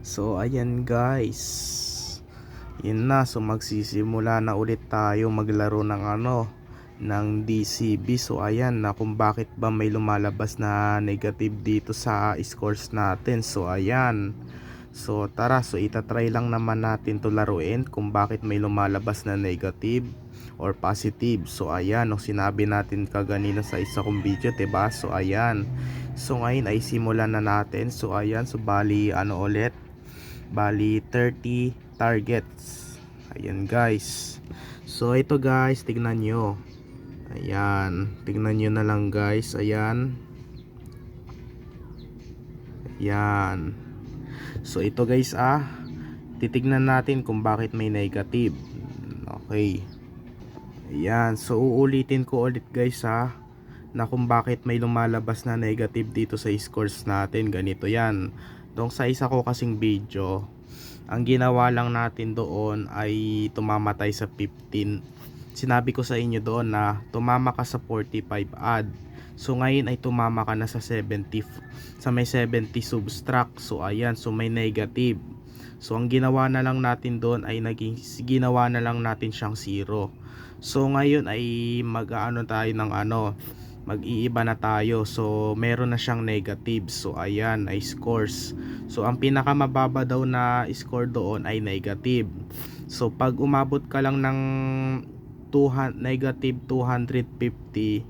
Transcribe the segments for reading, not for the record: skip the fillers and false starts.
So ayan guys, yun na, so magsisimula na ulit tayo maglaro ng ng DCB. So ayan na kung bakit ba may lumalabas na negative dito sa scores natin. So ayan, so tara, so itatry lang naman natin to laruin kung bakit may lumalabas na negative or positive. So ayan, no, sinabi natin kaganina sa isa kong video, diba? So ayan, so ngayon ay simulan na natin. So ayan, so bali bali 30 targets. Ayan guys, so ito guys, tignan nyo. Ayan, tignan nyo na lang guys. Ayan, ayan. So ito guys, titignan natin kung bakit may negative. Okay, ayan, so uulitin ko ulit guys na kung bakit may lumalabas na negative dito sa scores natin. Ganito yan, dong sa isa ko kasing video, ang ginawa lang natin doon ay tumamatay sa 15. Sinabi ko sa inyo doon na tumama ka sa 45 add. So ngayon ay tumama ka na sa 70, sa may 70 subtract. So ayan, so may negative. So ang ginawa na lang natin doon ay ginawa na lang natin siyang 0. So ngayon ay tayo ng mag-iiba na tayo. So meron na siyang negative. So ayan ay scores. So ang pinakamababa daw na score doon ay negative. So pag umabot ka lang ng negative 250,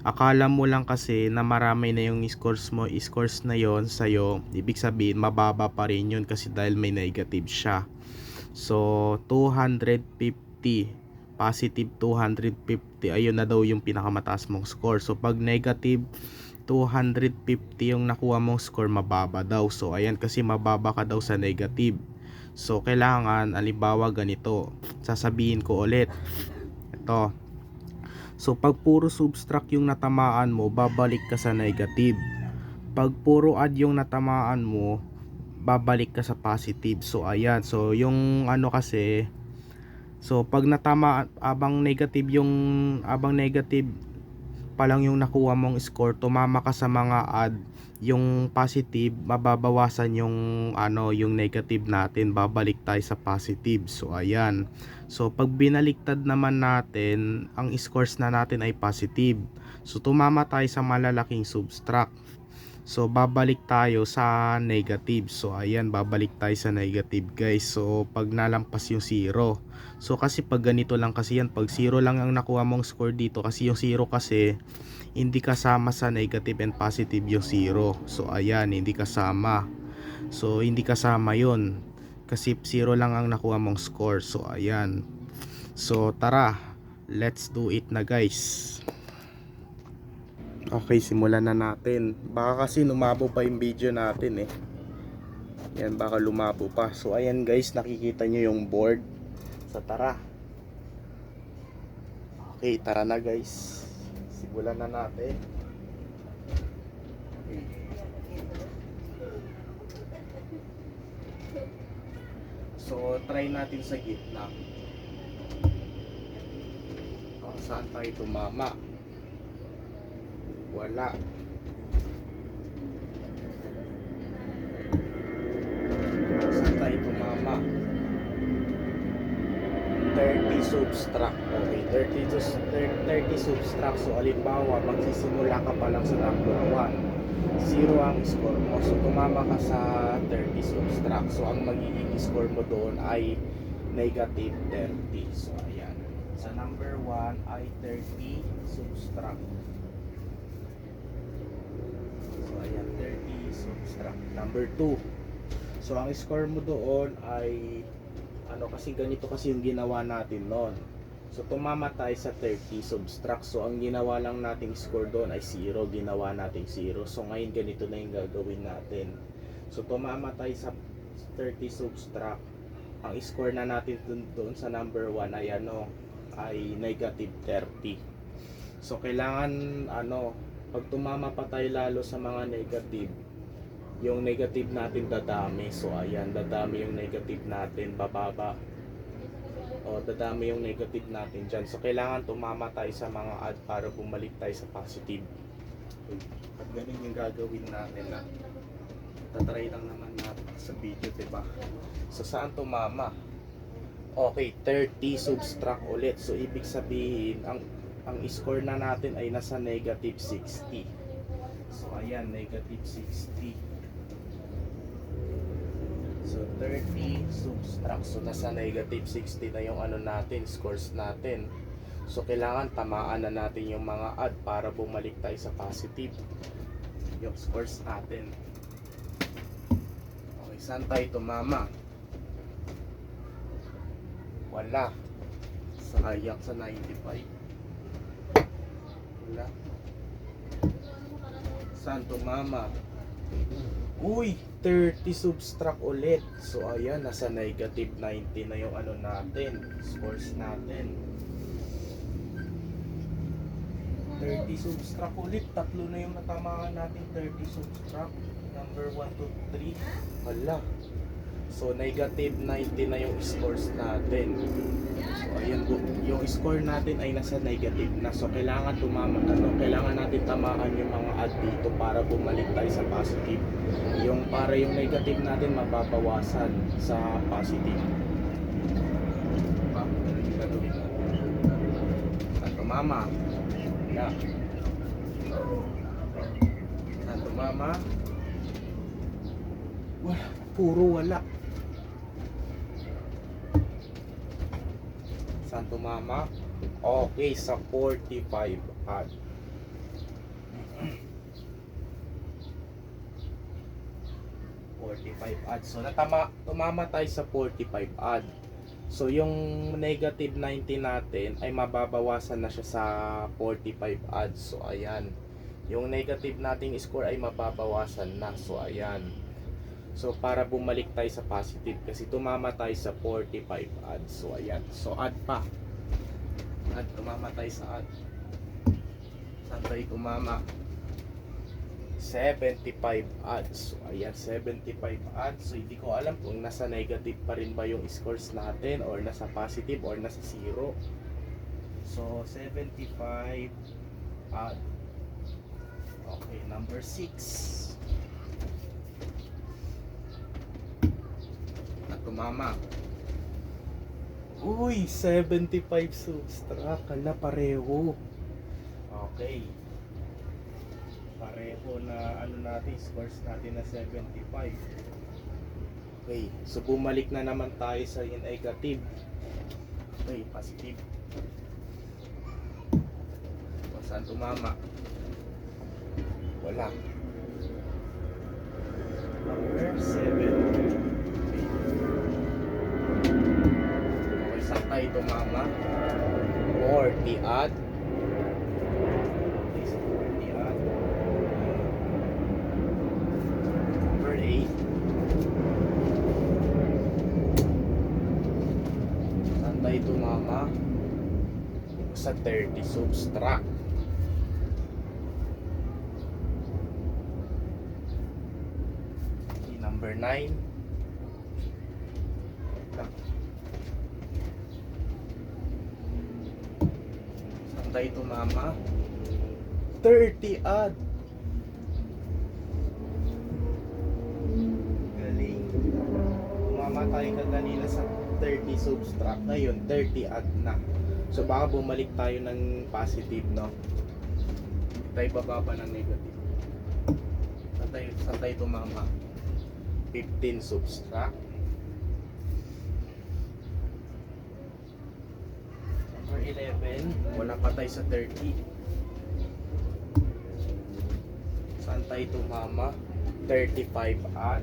akala mo lang kasi na marami na yung scores mo, scores na yon sa'yo, ibig sabihin mababa pa rin yun kasi dahil may negative siya. So 250, positive 250, ayun na daw yung pinakamataas mong score. So pag negative 250 yung nakuha mong score, mababa daw. So ayan, kasi mababa ka daw sa negative. So kailangan, halimbawa ganito, sasabihin ko ulit ito. So pag puro subtract yung natamaan mo, babalik ka sa negative. Pag puro add yung natamaan mo, babalik ka sa positive. So ayan, so yung kasi, so pag abang negative pa lang yung nakuha mong score, tumama ka sa mga add, yung positive mababawasan yung negative natin, babalik tayo sa positive. So ayan, so pag binaliktad naman natin, ang scores na natin ay positive, so tumama tayo sa malalaking subtract. So babalik tayo sa negative. So ayan, babalik tayo sa negative guys. So pag nalampas yung 0, so kasi pag ganito lang kasi yan, pag 0 lang ang nakuha mong score dito, kasi yung 0 kasi hindi kasama sa negative and positive yung 0. So ayan, hindi kasama. So hindi kasama yun kasi 0 lang ang nakuha mong score. So ayan, so tara, let's do it na guys. Okay, simulan na natin. Baka kasi lumabo pa yung video natin yan, baka lumabo pa. So ayan guys, nakikita nyo yung board. So tara. Okay, tara na guys, simulan na natin. Okay. So try natin sa gitna. Saan tayo tumama? Wala. Saan tayo tumama? 30 subtract. Okay, 30 subtract. So halimbawa, magsisimula ka pa lang sa number 1, 0 ang score mo. So tumama ka sa 30 subtract. So ang magiging score mo doon ay negative 30. So ayan, sa number 1 ay 30 subtract. So ayan, 30 subtract number 2. So ang score mo doon ay kasi ganito kasi yung ginawa natin noon. So tumama tayo sa 30 subtract. So ang ginawa lang nating score doon ay 0, ginawa nating 0. So ngayon ganito na yung gagawin natin. So tumama tayo sa 30 subtract. Ang score na natin doon sa number 1 ay ay negative 30. So kailangan pag tumama pa tayo lalo sa mga negative, yung negative natin dadami. So ayan, dadami yung negative natin, bababa. O dadami yung negative natin dyan. So kailangan tumama tayo sa mga add para bumalik tayo sa positive. Okay. At ganun yung gagawin natin tatry lang naman natin. sa video, diba? So saan tumama? Okay, 30 subtract ulit. So ibig sabihin, ang score na natin ay nasa negative 60. So ayan, negative 60. So 30 subtract. So nasa negative 60 na yung ano natin, scores natin. So kailangan tamaan na natin yung mga add para bumalik tayo sa positive yung scores natin. Okay, saan tayo tumama? Wala. Sayang sa 95. Wala. Saan tumama? Uy, 30 subtract ulit. So ayan, nasa negative 90 na yung ano natin, scores natin. 30 subtract ulit. Tatlo na yung natamaan natin. 30 subtract. Number 1, 2, 3. Wala. So negative 90 na yung scores natin. So ayun, yung score natin ay nasa negative na. So kailangan kailangan natin tamaan yung mga add dito para bumalik tayo sa positive. Yung para yung negative natin mababawasan sa positive. Ganun yung gagawin natin. Saan tumama? Wala. Saan tumama? Wala. Puro wala. Saan tumama? Okay, sa 45 add. So tumama tayo sa 45 add. So yung negative 90 natin ay mababawasan na siya sa 45 add. So ayan. Yung negative nating score ay mababawasan na. So ayan. So para bumalik tayo sa positive kasi tumama tayo sa 45 add. So ayan. So add pa. Tumama tayo sa add. Saan tayo tumama? 75 add. So ayan, 75 add. So hindi ko alam kung nasa negative pa rin ba yung scores natin or nasa positive or nasa 0. So 75 add. Okay, number 6. Tumama. Uy, 75 subtract. Kala pareho. Okay. Pareho na ano natin, scores natin na 75. Okay, so bumalik na naman tayo sa negative. Okay, positive. O, saan tumama? Wala. Number 7. Saan tayo tumama? 40 add. Okay, so 40 add. Number 8. Saan tayo tumama? Sa 30 subtract. Okay, number 9. Tayo tumama 30 add. Galing. Tumama tayo kanina sa 30 subtract, ngayon 30 add na. So baka bumalik tayo ng positive, no? Tayo bababa ng negative. Saan tayo tumama? 15 subtract. Number 11, wala pa tayo sa 30. Saan tayo tumama? 35 add.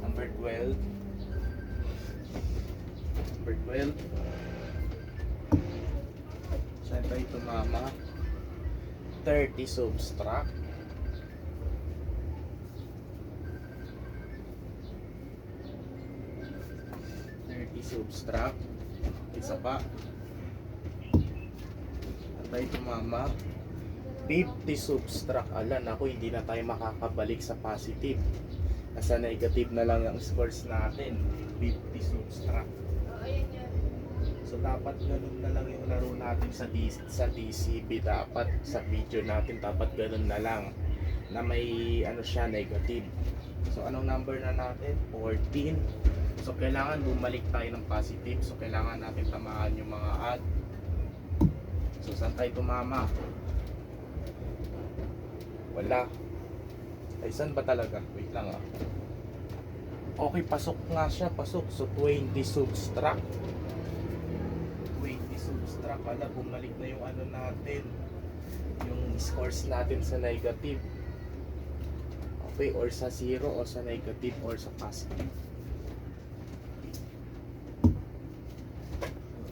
Number 12. Number 12. Saan tayo tumama? 30 subtract. 30 subtract. Isa pa. At tayo tumama 50 subtract. Alan, ako hindi na tayo makakabalik sa positive. Nasa negative na lang ang scores natin. 50 subtract. So dapat ganun na lang yung laro natin sa DCB, dapat sa video natin dapat ganun na lang na may ano siya, negative. So anong number na natin? 14. So kailangan bumalik tayo ng positive. So kailangan natin tamaan yung mga add. So saan tayo tumama? Wala. Ay saan ba talaga? Wait lang ah. Okay, pasok nga siya, pasok. So 20 subtract. 20 subtract. Wala, bumalik na yung ano natin. Yung scores natin sa negative. Okay, or sa 0 o sa negative or sa positive.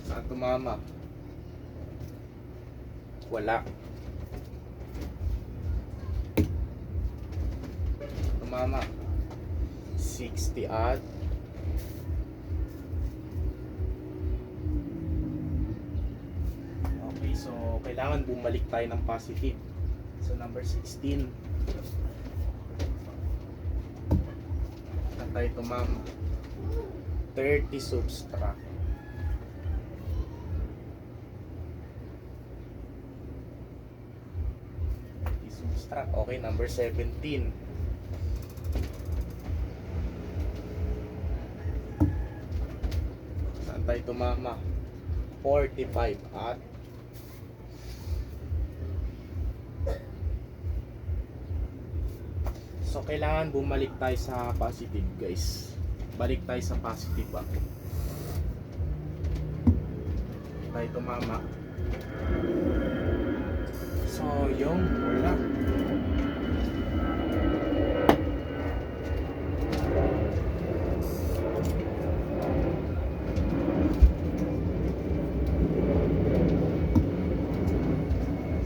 Saan tumama? Wala. Tumama 60 odd. Okay, so kailangan bumalik tayo ng positive. So number 16. Saan tayo tumama? 30 subtract. Okay, number 17. Saan tayo tumama? 45 at so kailangan bumalik tayo sa positive, guys. Balik tayo sa positive ba? Tayo tumama. So yung wala.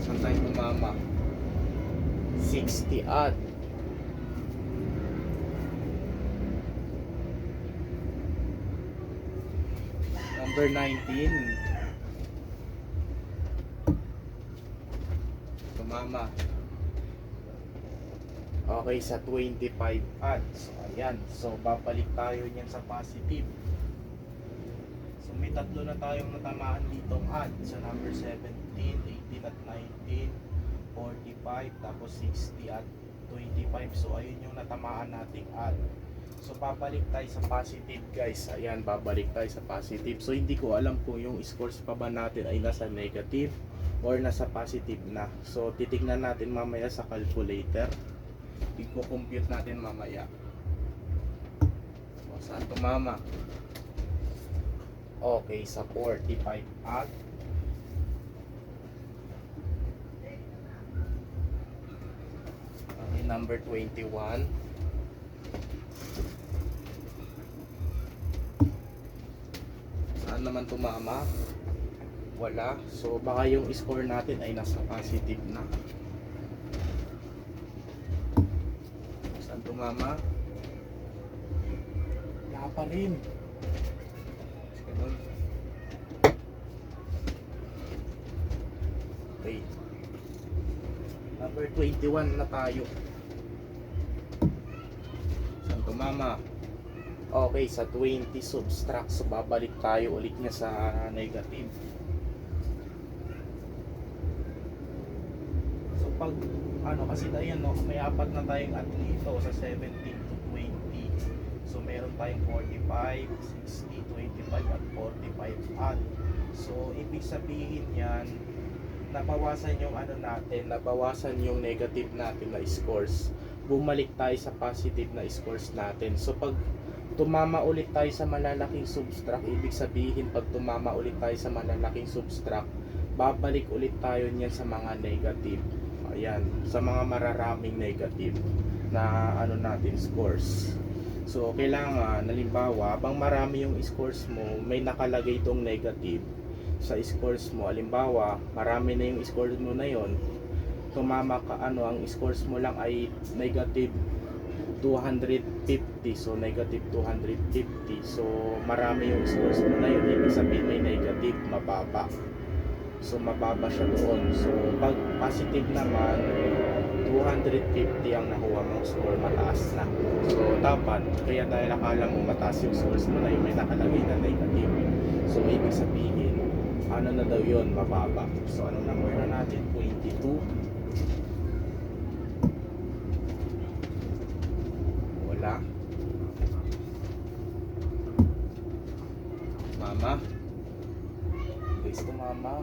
Saan tayo tumama? 60 odd. Number 19. Tumama. Okay, sa 25 odd. So ayan. So babalik tayo niyan sa positive. So may tatlo na tayong natamaan ditong odd. So number 17, 18 at 19, 45, tapos 60 at 25. So ayun yung natamaan nating odd. So babalik tayo sa positive, guys. Ayan, babalik tayo sa positive. So hindi ko alam kung yung scores pa ba natin ay nasa negative or nasa positive na. So titignan natin mamaya sa calculator. I-compute natin mamaya. So, saan tumama? Okay, sa 45 at okay, number 21. Saan naman tumama? Wala. So baka yung score natin ay nasa positive na. Saan tumama? Wala pa rin. Okay. Number 21 na tayo. Saan tumama? Okay, sa 20 subtract. So babalik tayo ulit niya sa negative. So pag ano kasi tayo no, may apat na tayong at dito sa 17 to 20. So meron tayong 45, 60, 25 at 45 at. So ibig sabihin yan, nabawasan yung ano natin, nabawasan yung negative natin na scores. Bumalik tayo sa positive na scores natin. So pag tumama ulit tayo sa malalaking subtract, ibig sabihin pag tumama ulit tayo sa malalaking subtract, babalik ulit tayo niyan sa mga negative. Ayan, sa mga mararaming negative na ano natin scores. So kailangan, halimbawa, habang marami yung scores mo, may nakalagay itong negative sa scores mo. Halimbawa, marami na yung scores mo na yon, tumama ka, ano, ang scores mo lang ay negative 250. So negative 250. So marami yung scores mo na yun, ibig sabihin may negative, mababa. So mababa siya doon. So pag positive naman, 250 ang nakuha mong score, mataas na. So dapat, kaya dahil akala mo mataas yung scores mo na yun, may nakalagay na negative, So ibig sabihin, ano na daw yun, mababa. So anong number na natin? 22. Wala. Mama. Guys, tumama.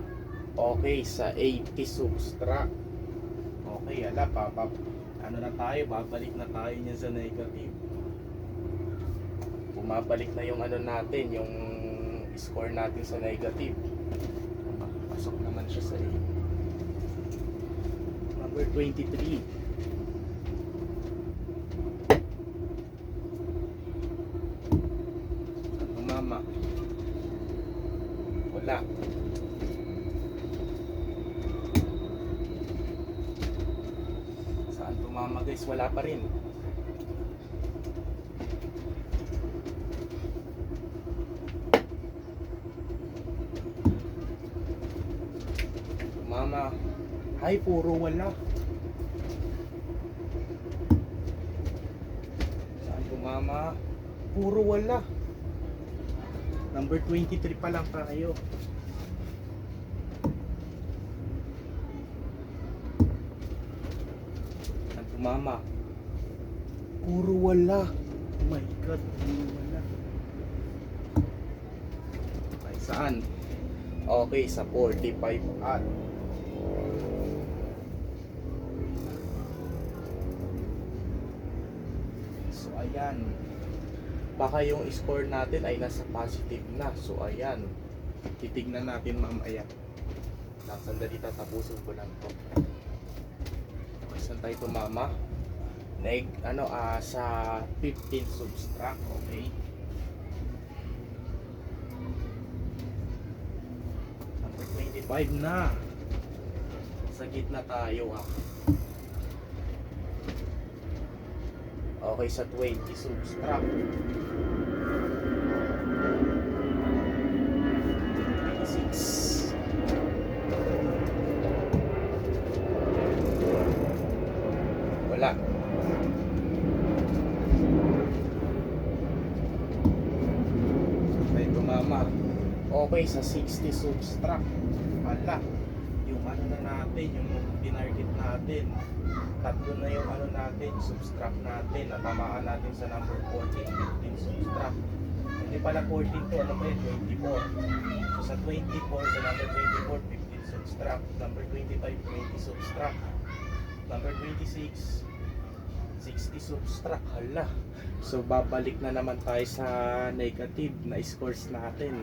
Okay, sa 80 subtract. Okay, ala, ano na tayo, babalik na tayo niyan sa negative. Bumabalik na yung ano natin, yung score natin sa negative. Pasok naman siya sa 8. Number 23. Saan tumama? Wala. Saan tumama guys? Wala pa rin. Tumama. Ay, puro wala. Saan tumama? Puro wala. Number 23 pa lang tayo. Saan tumama? Puro wala. Oh my God, puro wala. Okay, saan? Okay, sa 45 at so ayan, baka yung score natin ay nasa positive na. So ayan, titignan natin mamaya. Sandali, tatapusin ko lang to. Okay, saan tayo tumama? Sa 15 subtract. Okay, number 25 na. Sa gitna tayo ah. Okay, sa 20 subtract. 26. Wala. Okay, tumama. Okay, sa 60 subtract. Wala. Yung ano na natin, yung tinarget natin, tatlo na yung ano natin, subtract natin, natamaan natin sa number 14, 15 subtract. Hindi pala 14 to, ano ba yun? 24. So sa 24, sa number 24, 15 subtract. Number 25, 20 subtract. Number 26, 60 subtract. Hala. So babalik na naman tayo sa negative na scores natin.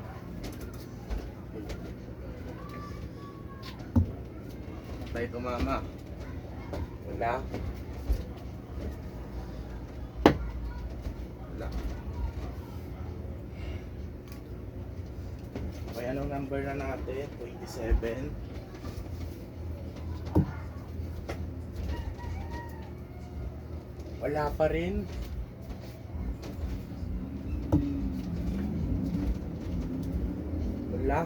Tayo tumama. Wala. Wala. Okay, anong number na natin? 27. Wala pa rin. Wala.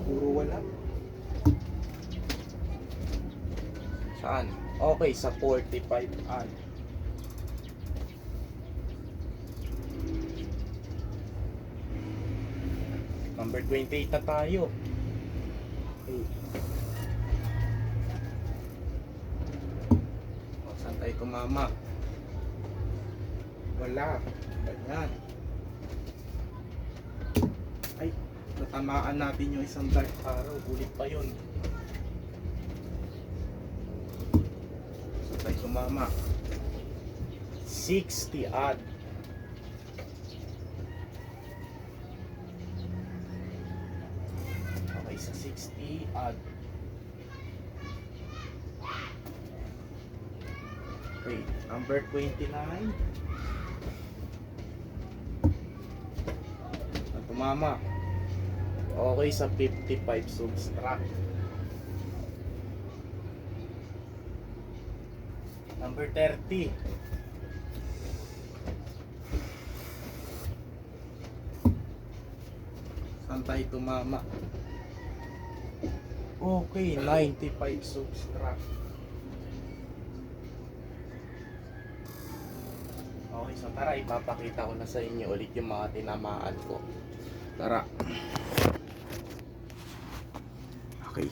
Puro wala. Saan? Okay, sa 45 an. Number 28 na tayo. Okay. O, saan tayo tumama? Wala. Ganyan. Ay, natamaan natin yung isang dark arrow. Ulit pa yun. Saan tayo tumama? 60 odd. Okay, sa 60 odd. Okay, number 29. Tumama. Okay, sa 55 subtract. Number 30. Saan tayo tumama? Okay, 95 subtract. Okay, so tara, ipapakita ko na sa inyo ulit yung mga tinamaan ko. Tara. Okay.